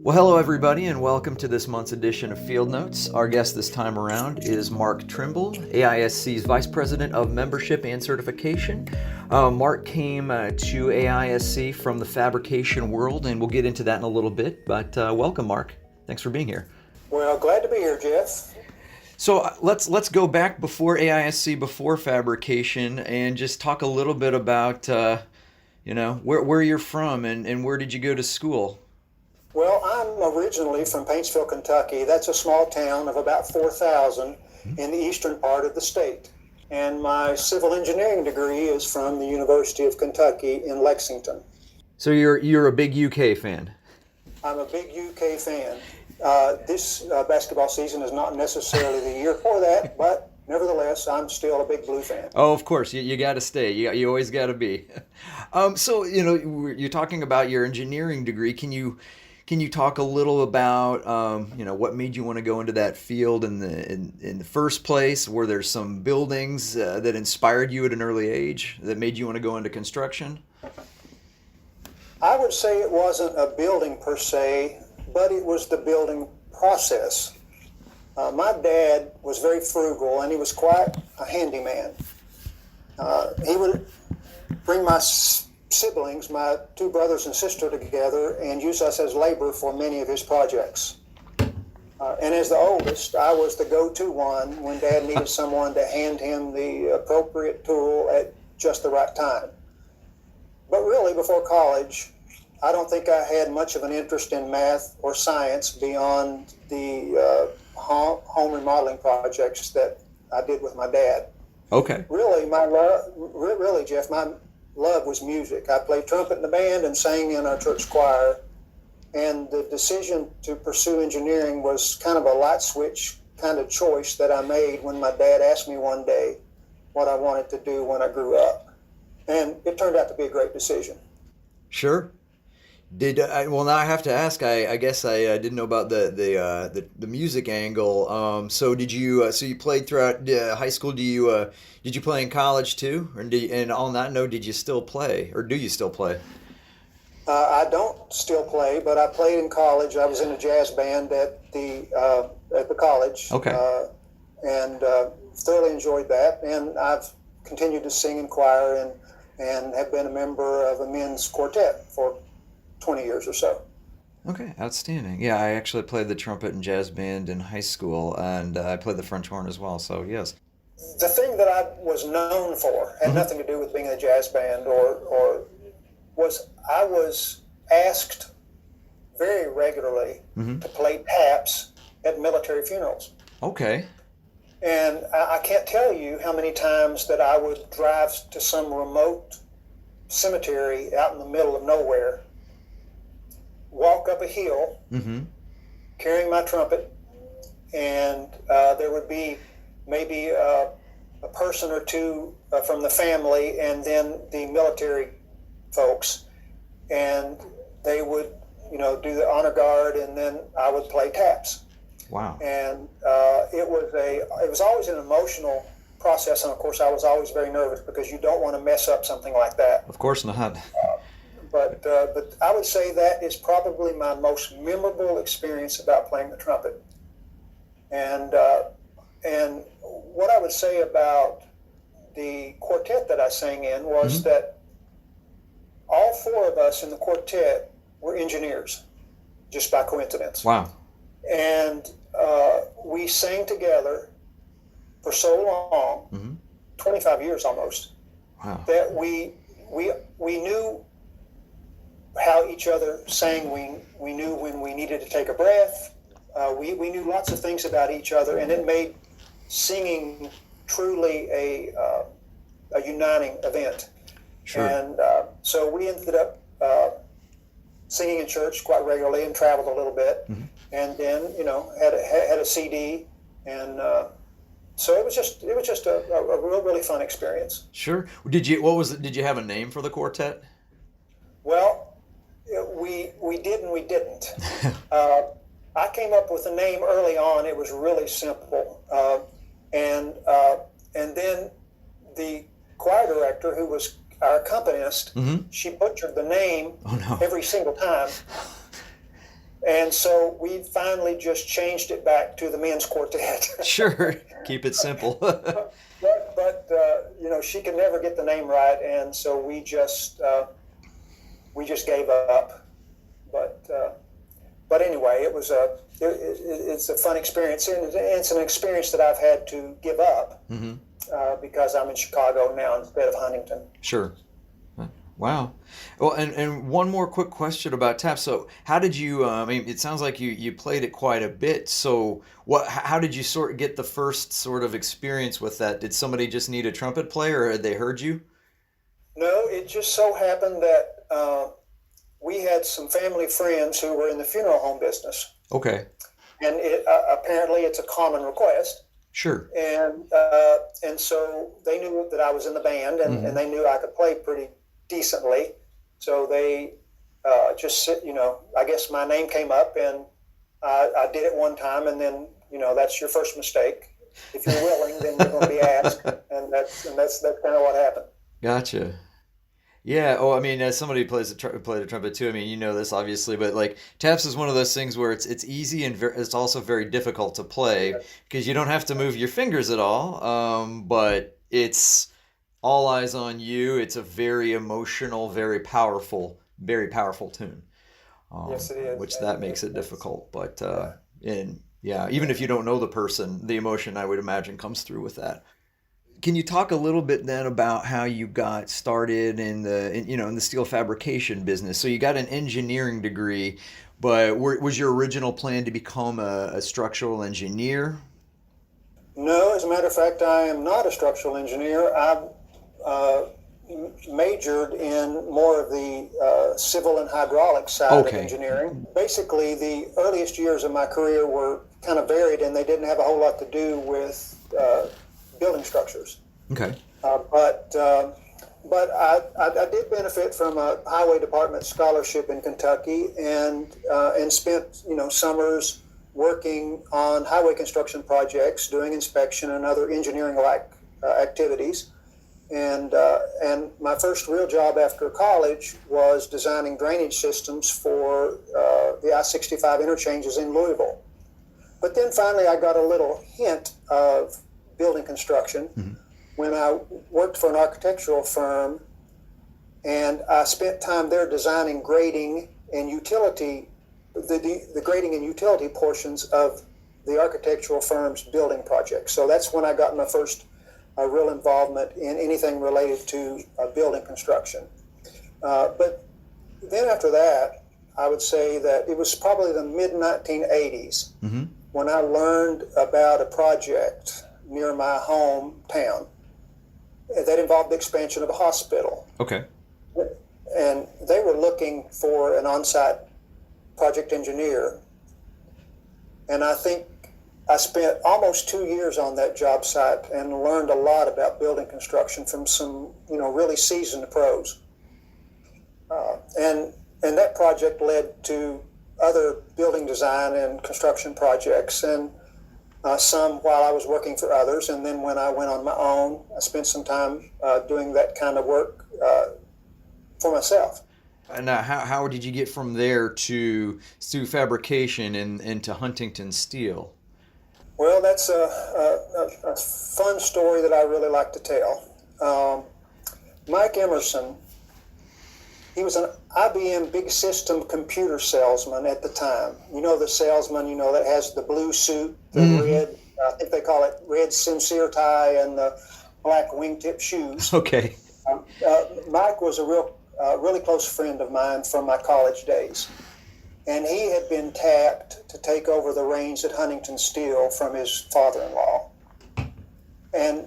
Well, hello everybody, and welcome to this month's edition of Field Notes. Our guest this time around is Mark Trimble, AISC's Vice President of Membership and Certification. Mark came to AISC from the fabrication world, and we'll get into that in a little bit, but welcome, Mark. Thanks for being here. Well, glad to be here, Jeff. So let's go back before AISC, before fabrication, and just talk a little bit about where you're from and where did you go to school? Well, I'm originally from Paintsville, Kentucky. That's a small town of about 4,000 in the eastern part of the state. And my civil engineering degree is from the University of Kentucky in Lexington. So you're a big UK fan? I'm a big UK fan. This basketball season is not necessarily the year for that, but nevertheless, I'm still a big Blue fan. Oh, of course, you got to stay. You always got to be. So you're talking about your engineering degree. Can you talk a little about what made you want to go into that field in the first place? Were there some buildings that inspired you at an early age that made you want to go into construction? I would say it wasn't a building per se, but it was the building process. My dad was very frugal, and he was quite a handyman. He would bring my siblings, my two brothers and sister, together and use us as labor for many of his projects. And as the oldest, I was the go-to one when Dad needed someone to hand him the appropriate tool at just the right time. But really, before college, I don't think I had much of an interest in math or science beyond the home remodeling projects that I did with my dad. Okay. Really, Jeff, my love was music. I played trumpet in the band and sang in our church choir. And the decision to pursue engineering was kind of a light switch kind of choice that I made when my dad asked me one day what I wanted to do when I grew up. And it turned out to be a great decision. Sure. Well, now I have to ask. I guess I didn't know about the music angle. So did you? So you played throughout high school. Did you play in college too? And on that note, did you still play, or do you still play? I don't still play, but I played in college. I was in a jazz band at the college. Okay. And thoroughly enjoyed that. And I've continued to sing in choir and have been a member of a men's quartet for 20 years or so. Okay, outstanding. Yeah, I actually played the trumpet and jazz band in high school, and I played the French horn as well, so yes. The thing that I was known for had nothing to do with being in a jazz band or was I was asked very regularly to play taps at military funerals. Okay. And I can't tell you how many times that I would drive to some remote cemetery out in the middle of nowhere, walk up a hill, carrying my trumpet, and there would be maybe a person or two from the family and then the military folks, and they would do the honor guard, and then I would play taps. Wow. And it was always an emotional process, and of course I was always very nervous because you don't want to mess up something like that. Of course not. But I would say that is probably my most memorable experience about playing the trumpet. And what I would say about the quartet that I sang in was that all four of us in the quartet were engineers, just by coincidence. Wow. And we sang together for so long, 25 years almost, that we knew how each other sang. We knew when we needed to take a breath. We knew lots of things about each other, and it made singing truly a uniting event. Sure. And so we ended up singing in church quite regularly and traveled a little bit, and then had a CD, and so it was just a really fun experience. Sure. Did you have a name for the quartet? Well, we did and we didn't. I came up with a name early on. It was really simple, and then the choir director, who was our accompanist, she butchered the name every single time. And so we finally just changed it back to the men's quartet. Sure. Keep it simple. But she could never get the name right, and so we just gave up. But anyway, it's a fun experience, and it's an experience that I've had to give up because I'm in Chicago now instead of Huntington. Sure. Wow. Well, and one more quick question about tap. So, how did you? I mean, it sounds like you played it quite a bit. So, How did you sort of get the first sort of experience with that? Did somebody just need a trumpet player, or had they heard you? No, it just so happened that we had some family friends who were in the funeral home business, Okay. and apparently it's a common request. Sure. And so they knew that I was in the band, and they knew I could play pretty decently. So they I guess my name came up, and I did it one time, and then that's your first mistake. If you're willing, then you're going to be asked, and that's kind of what happened. Gotcha. Yeah. Oh, I mean, as somebody who played the trumpet too, I mean, you know this obviously, but like taps is one of those things where it's easy and it's also very difficult to play because you don't have to move your fingers at all. But it's all eyes on you. It's a very emotional, very powerful tune. Yes, it is. Which And that makes it it's difficult. But yeah. and yeah, even if you don't know the person, the emotion I would imagine comes through with that. Can you talk a little bit then about how you got started in the steel fabrication business? So you got an engineering degree, but was your original plan to become a structural engineer? No, as a matter of fact, I am not a structural engineer. I uh, majored in more of the civil and hydraulic side of Okay. engineering. Basically, the earliest years of my career were kind of varied, and they didn't have a whole lot to do with building structures. Okay. But I did benefit from a highway department scholarship in Kentucky, and spent summers working on highway construction projects, doing inspection and other engineering like activities. And my first real job after college was designing drainage systems for the I-65 interchanges in Louisville. But then finally I got a little hint of building construction when I worked for an architectural firm, and I spent time there designing grading and utility, the grading and utility portions of the architectural firm's building projects. So that's when I got my first real involvement in anything related to building construction. But then after that, I would say that it was probably the mid-1980s when I learned about a project near my hometown that involved the expansion of a hospital. Okay. And they were looking for an on-site project engineer. And I think I spent almost 2 years on that job site and learned a lot about building construction from some, really seasoned pros. And that project led to other building design and construction projects, and some while I was working for others. And then when I went on my own, I spent some time doing that kind of work for myself. And how did you get from there to fabrication and to Huntington Steel? Well, that's a fun story that I really like to tell. Mike Emerson, he was an IBM big system computer salesman at the time. You know the salesman, that has the blue suit, the red, I think they call it red sincere tie, and the black wingtip shoes. Okay. Mike was a really close friend of mine from my college days. And he had been tapped to take over the reins at Huntington Steel from his father-in-law. And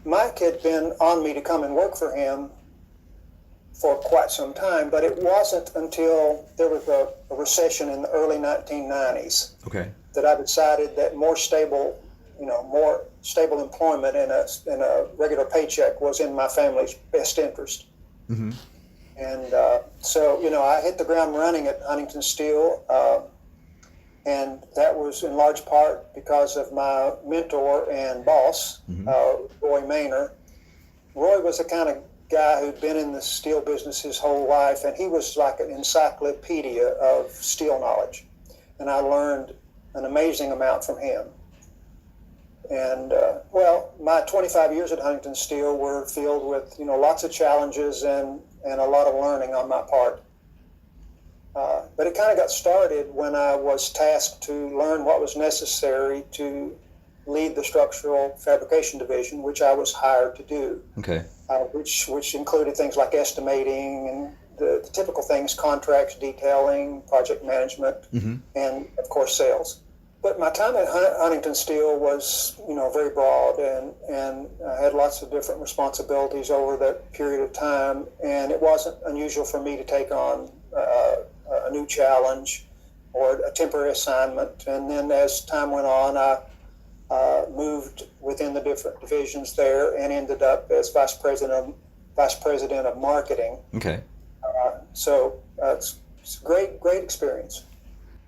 Mike had been on me to come and work for him for quite some time, but it wasn't until there was a recession in the early 1990s Okay. that I decided that more stable employment and a regular paycheck was in my family's best interest. And so, I hit the ground running at Huntington Steel, and that was in large part because of my mentor and boss, Roy Maynor. Roy was the kind of guy who'd been in the steel business his whole life, and he was like an encyclopedia of steel knowledge. and I learned an amazing amount from him. And my 25 years at Huntington Steel were filled with lots of challenges and a lot of learning on my part. But it kind of got started when I was tasked to learn what was necessary to lead the structural fabrication division, which I was hired to do. Okay. Which included things like estimating and the typical things: contracts, detailing, project management, and of course sales. But my time at Huntington Steel was, very broad, and I had lots of different responsibilities over that period of time. And it wasn't unusual for me to take on a new challenge or a temporary assignment. And then as time went on, I moved within the different divisions there and ended up as vice president of marketing. Okay. So it's a great experience.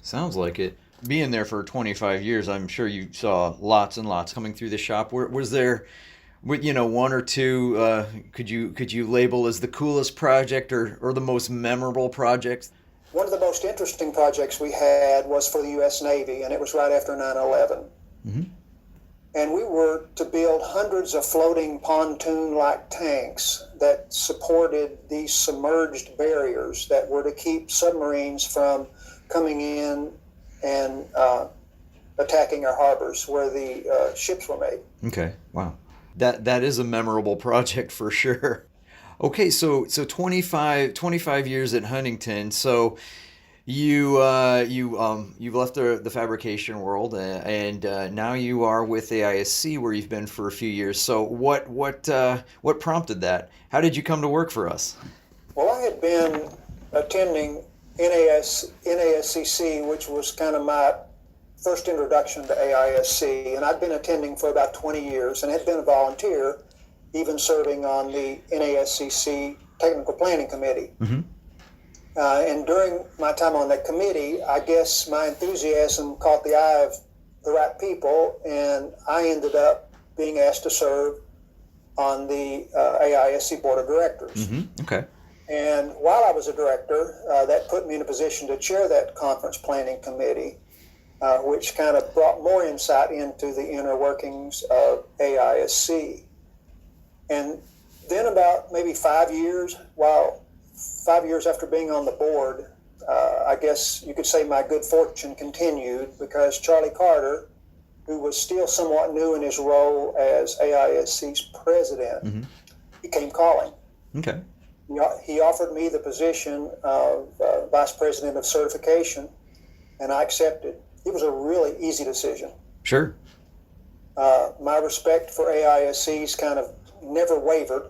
Sounds like it. Being there for 25 years, I'm sure you saw lots and lots coming through the shop. Was there, one or two, could you label as the coolest project or the most memorable project? One of the most interesting projects we had was for the U.S. Navy, and it was right after 9/11. Mm-hmm. And we were to build hundreds of floating pontoon-like tanks that supported these submerged barriers that were to keep submarines from coming in and attacking our harbors where the ships were made. Okay, wow. That is a memorable project for sure. Okay, so 25 years at Huntington. So you've left the fabrication world, and now you are with AISC, where you've been for a few years. So what prompted that? How did you come to work for us? Well, I had been attending NASCC, which was kind of my first introduction to AISC, and I'd been attending for about 20 years and had been a volunteer, even serving on the NASCC Technical Planning Committee. Mm-hmm. And during my time on that committee, I guess my enthusiasm caught the eye of the right people, and I ended up being asked to serve on the AISC Board of Directors. Mm-hmm. Okay. And while I was a director, that put me in a position to chair that conference planning committee, which kind of brought more insight into the inner workings of AISC. And then about maybe 5 years after being on the board, I guess you could say my good fortune continued, because Charlie Carter, who was still somewhat new in his role as AISC's president, he came calling. Okay. He offered me the position of vice president of certification, and I accepted. It was a really easy decision. Sure. My respect for AISC's kind of never wavered,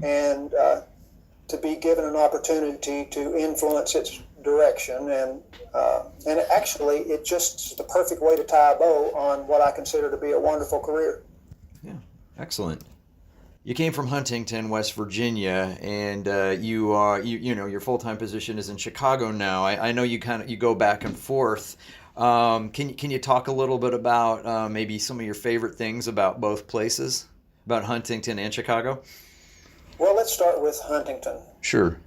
and to be given an opportunity to influence its direction, and actually it just is the perfect way to tie a bow on what I consider to be a wonderful career. Yeah, excellent. You came from Huntington, West Virginia, and your full-time position is in Chicago now. I know you go back and forth. Can you talk a little bit about maybe some of your favorite things about both places, about Huntington and Chicago? Well, let's start with Huntington. Sure.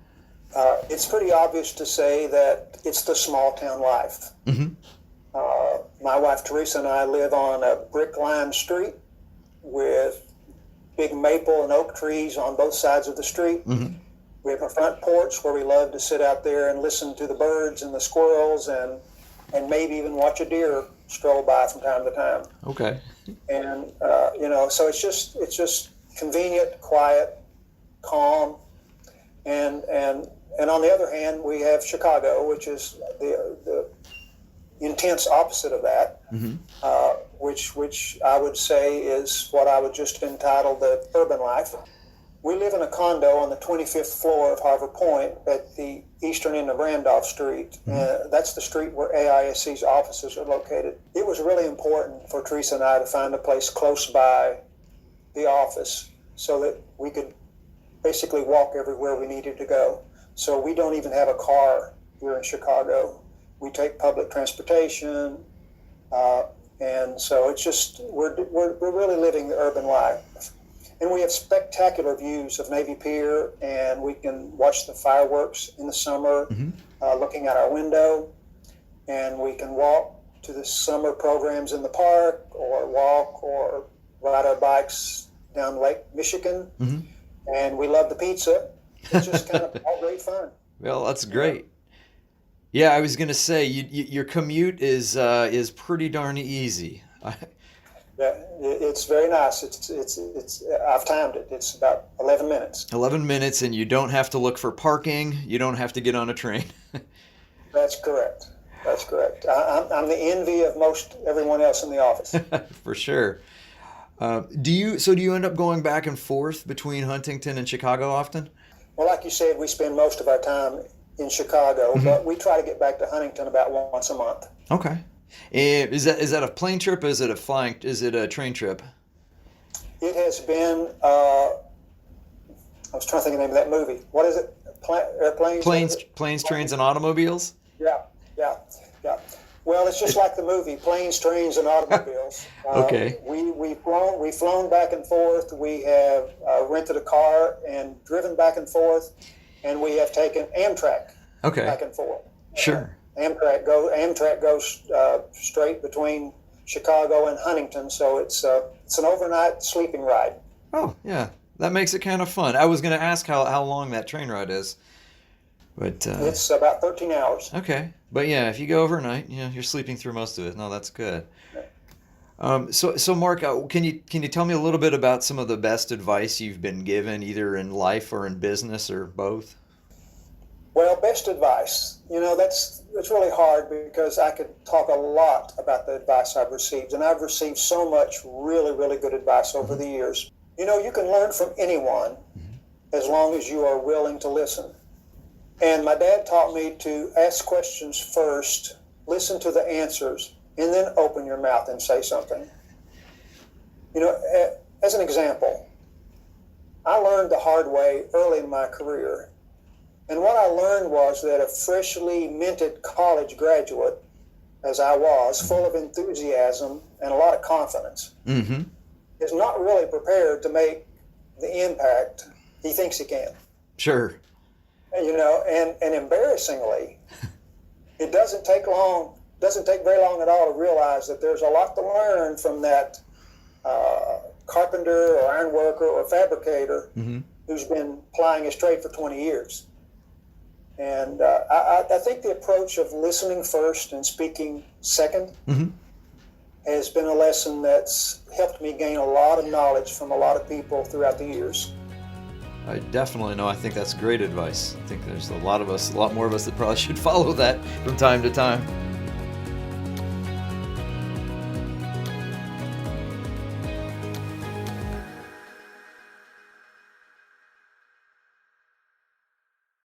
It's pretty obvious to say that it's the small town life. Mm-hmm. My wife Teresa and I live on a brick-lined street with big maple and oak trees on both sides of the street. Mm-hmm. We have a front porch where we love to sit out there and listen to the birds and the squirrels, and maybe even watch a deer stroll by from time to time. Okay. And so it's just convenient, quiet, calm, and on the other hand, we have Chicago, which is the intense opposite of that, which I would say is what I would just entitle the urban life. We live in a condo on the 25th floor of Harbor Point at the eastern end of Randolph Street. That's the street where AISC's offices are located. It was really important for Teresa and I to find a place close by the office so that we could basically walk everywhere we needed to go. So we don't even have a car here in Chicago. We take public transportation, and so it's just we're really living the urban life. And we have spectacular views of Navy Pier, and we can watch the fireworks in the summer looking out our window. and we can walk to the summer programs in the park, or walk or ride our bikes down Lake Michigan. Hmm. And we love the pizza. It's just kind of all great fun. Well, that's great. Yeah, I was gonna say your commute is pretty darn easy. Yeah, it's very nice. It's. I've timed it. It's about 11 minutes. 11 minutes, and you don't have to look for parking. You don't have to get on a train. That's correct. That's correct. I'm the envy of most everyone else in the office. For sure. Do you end up going back and forth between Huntington and Chicago often? Well, like you said, we spend most of our time in Chicago, Hmm. but we try to get back to Huntington about once a month. Okay. And is that a plane trip? Or is it a flying? Is it a train trip? It has been. I was trying to think of the name of that movie. What is it? Airplanes? What is Planes, it? planes, trains, and automobiles. Yeah, yeah, yeah. Well, it's just like the movie, planes, trains, and automobiles. Okay. We've flown back and forth. We have rented a car and driven back and forth, and we have taken Amtrak Okay. back and forth. Sure. Amtrak goes straight between Chicago and Huntington, so it's an overnight sleeping ride. Oh, yeah. That makes it kind of fun. I was going to ask how long that train ride is, but It's about 13 hours. okay. But yeah, if you go overnight, you're sleeping through most of it. No, that's good. So Mark, can you tell me a little bit about some of the best advice you've been given, either in life or in business or both? Well, best advice. It's really hard because I could talk a lot about the advice I've received, and I've received so much really, really good advice over the years. You can learn from anyone as long as you are willing to listen. And my dad taught me to ask questions first, listen to the answers, and then open your mouth and say something. As an example, I learned the hard way early in my career. And what I learned was that a freshly minted college graduate, as I was, full of enthusiasm and a lot of confidence, Mm-hmm. is not really prepared to make the impact he thinks he can. Sure. And embarrassingly, it doesn't take very long at all to realize that there's a lot to learn from that carpenter or ironworker or fabricator Mm-hmm. who's been plying his trade for 20 years. And I think the approach of listening first and speaking second Mm-hmm. has been a lesson that's helped me gain a lot of knowledge from a lot of people throughout the years. I definitely know. I think that's great advice. I think there's a lot more of us that probably should follow that from time to time.